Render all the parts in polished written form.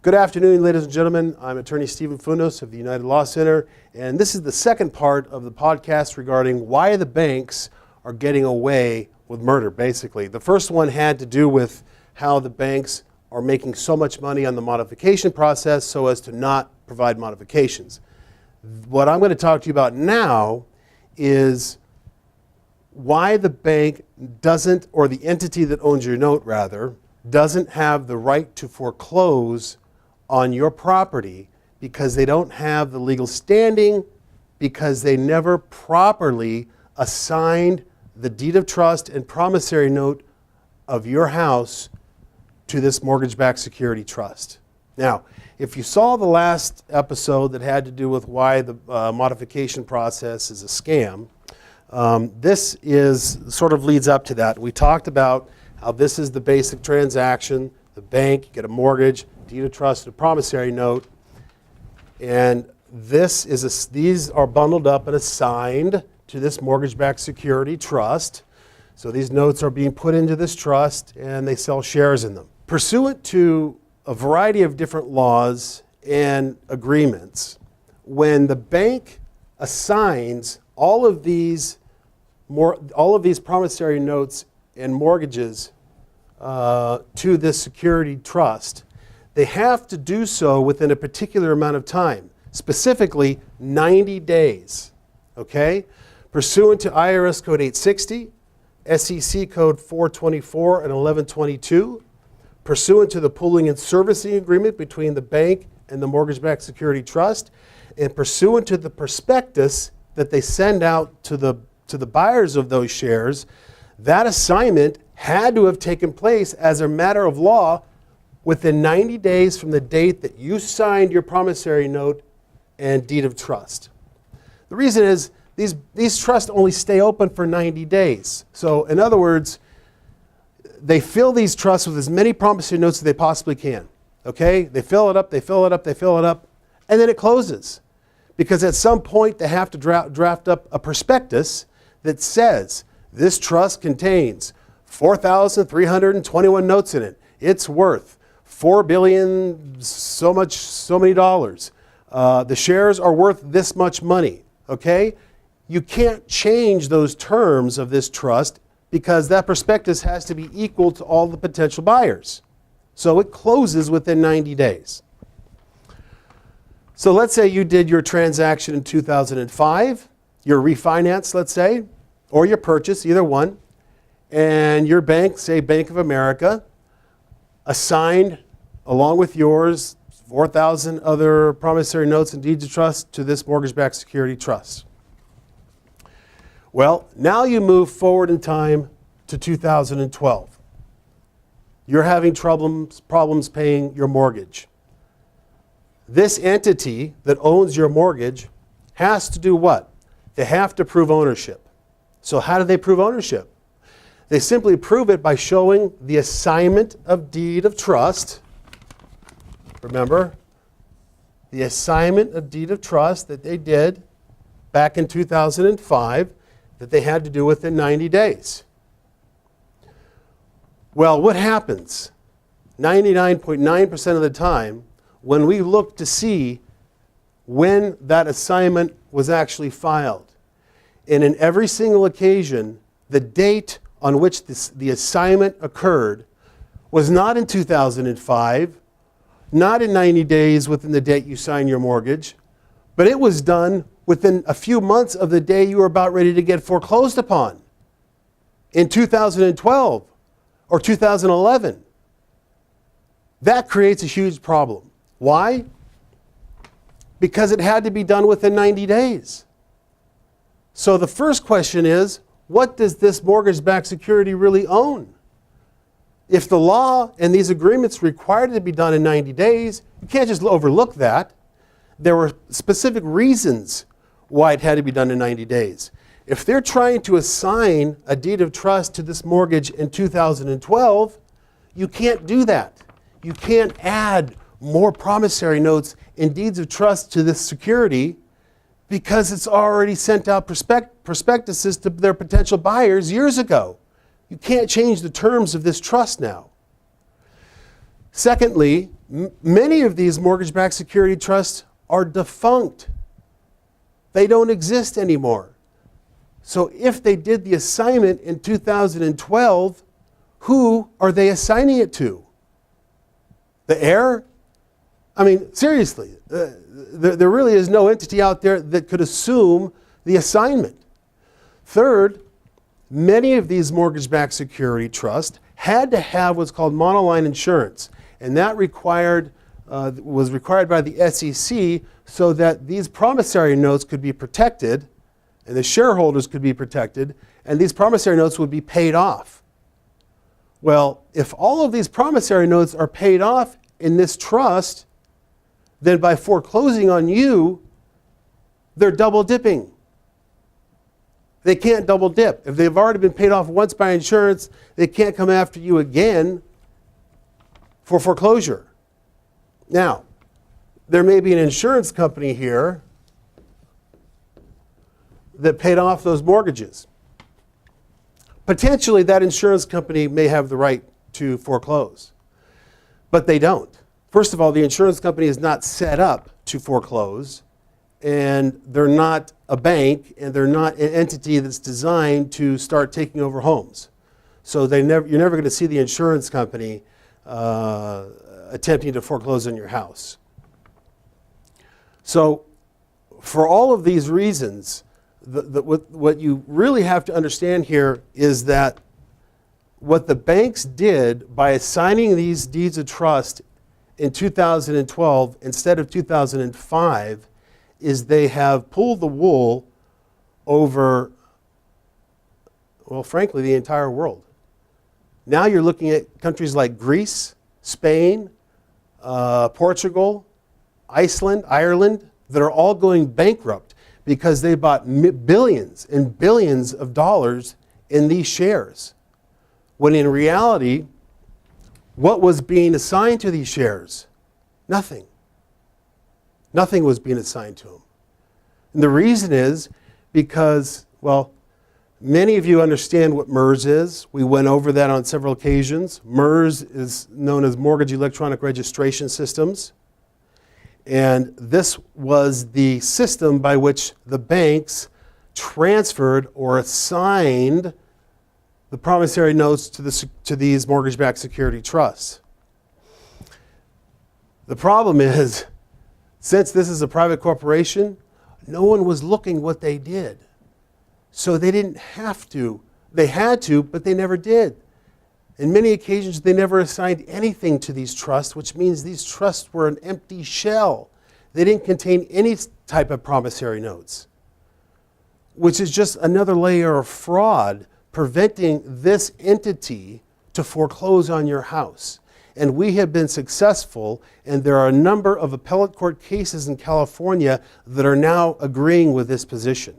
Good afternoon, ladies and gentlemen. I'm attorney Stephen Fundos of the United Law Center, and this is the second part of the podcast regarding why the banks are getting away with murder, basically. The first one had to do with how the banks are making so much money on the modification process so as to not provide modifications. What I'm going to talk to you about now is why the bank doesn't, or the entity that owns your note rather, doesn't have the right to foreclose on your property because they don't have the legal standing, because they never properly assigned the deed of trust and promissory note of your house to this mortgage-backed security trust. Now, if you saw the last episode that had to do with why the modification process is a scam, this is sort of leads up to that. We talked about how this is the basic transaction. The bank, you get a mortgage, deed of trust, and a promissory note, and these are bundled up and assigned to this mortgage-backed security trust. So these notes are being put into this trust, and they sell shares in them. Pursuant to a variety of different laws and agreements, when the bank assigns all of these promissory notes and mortgages to this security trust, they have to do so within a particular amount of time, specifically 90 days, okay? Pursuant to IRS Code 860, SEC Code 424 and 1122, pursuant to the pooling and servicing agreement between the bank and the mortgage-backed security trust, and pursuant to the prospectus that they send out to the buyers of those shares, that assignment had to have taken place as a matter of law within 90 days from the date that you signed your promissory note and deed of trust. The reason is these trusts only stay open for 90 days. So in other words, they fill these trusts with as many promissory notes as they possibly can. Okay? They fill it up, they fill it up, they fill it up, and then it closes. Because at some point they have to draft up a prospectus that says this trust contains 4,321 notes in it. It's worth $4 billion, so many dollars. The shares are worth this much money. Okay? You can't change those terms of this trust because that prospectus has to be equal to all the potential buyers. So it closes within 90 days. So let's say you did your transaction in 2005, your refinance, let's say, or your purchase, either one, and your bank, say Bank of America, assigned, along with yours, 4,000 other promissory notes and deeds of trust to this mortgage-backed security trust. Well, now you move forward in time to 2012. You're having problems paying your mortgage. This entity that owns your mortgage has to do what? They have to prove ownership. So how do they prove ownership? They simply prove it by showing the assignment of deed of trust. Remember, the assignment of deed of trust that they did back in 2005 that they had to do within 90 days. Well, what happens? 99.9% of the time, when we look to see when that assignment was actually filed, and in every single occasion, the date on which the assignment occurred was not in 2005, not in 90 days within the date you signed your mortgage, but it was done within a few months of the day you were about ready to get foreclosed upon in 2012 or 2011. That creates a huge problem. Why? Because it had to be done within 90 days. So the first question is, what does this mortgage-backed security really own? If the law and these agreements required it to be done in 90 days, you can't just overlook that. There were specific reasons why it had to be done in 90 days. If they're trying to assign a deed of trust to this mortgage in 2012, you can't do that. You can't add more promissory notes and deeds of trust to this security because it's already sent out prospectuses to their potential buyers years ago. You can't change the terms of this trust now. Secondly, Many of these mortgage-backed security trusts are defunct. They don't exist anymore. So if they did the assignment in 2012, who are they assigning it to? The heir? I mean, seriously, there really is no entity out there that could assume the assignment. Third, many of these mortgage-backed security trusts had to have what's called monoline insurance, and that was required by the SEC so that these promissory notes could be protected, and the shareholders could be protected, and these promissory notes would be paid off. Well, if all of these promissory notes are paid off in this trust, then by foreclosing on you, they're double dipping. They can't double dip. If they've already been paid off once by insurance, they can't come after you again for foreclosure. Now, there may be an insurance company here that paid off those mortgages. Potentially, that insurance company may have the right to foreclose, but they don't. First of all, the insurance company is not set up to foreclose, and they're not a bank, and they're not an entity that's designed to start taking over homes. So you're never going to see the insurance company attempting to foreclose on your house. So for all of these reasons, what you really have to understand here is that what the banks did by assigning these deeds of trust in 2012 instead of 2005 is they have pulled the wool over, well, frankly, the entire world. Now you're looking at countries like Greece, Spain, Portugal, Iceland, Ireland, that are all going bankrupt because they bought billions and billions of dollars in these shares. When in reality, what was being assigned to these shares? Nothing. Nothing was being assigned to them. And the reason is because, well, many of you understand what MERS is. We went over that on several occasions. MERS is known as Mortgage Electronic Registration Systems. And this was the system by which the banks transferred or assigned the promissory notes to these mortgage-backed security trusts. The problem is, since this is a private corporation, no one was looking what they did. So they didn't have to. They had to, but they never did. In many occasions, they never assigned anything to these trusts, which means these trusts were an empty shell. They didn't contain any type of promissory notes, which is just another layer of fraud preventing this entity to foreclose on your house. And we have been successful, and there are a number of appellate court cases in California that are now agreeing with this position.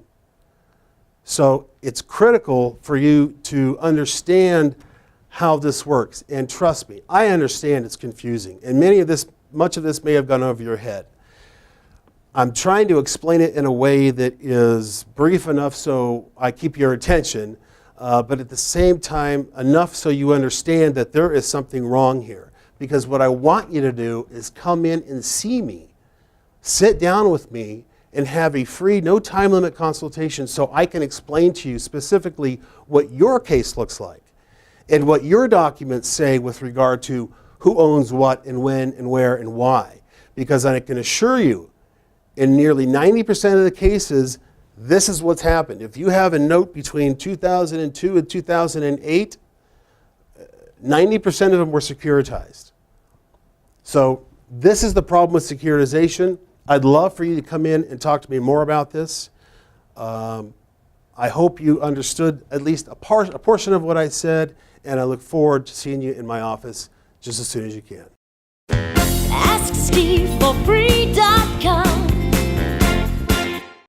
So it's critical for you to understand how this works. And trust me, I understand it's confusing. And much of this may have gone over your head. I'm trying to explain it in a way that is brief enough so I keep your attention, but at the same time, enough so you understand that there is something wrong here. Because what I want you to do is come in and see me, sit down with me, and have a free, no time limit consultation so I can explain to you specifically what your case looks like and what your documents say with regard to who owns what and when and where and why. Because I can assure you, in nearly 90% of the cases, this is what's happened. If you have a note between 2002 and 2008, 90% of them were securitized. So this is the problem with securitization. I'd love for you to come in and talk to me more about this. I hope you understood at least a portion of what I said, and I look forward to seeing you in my office just as soon as you can. AskSteveForFree.com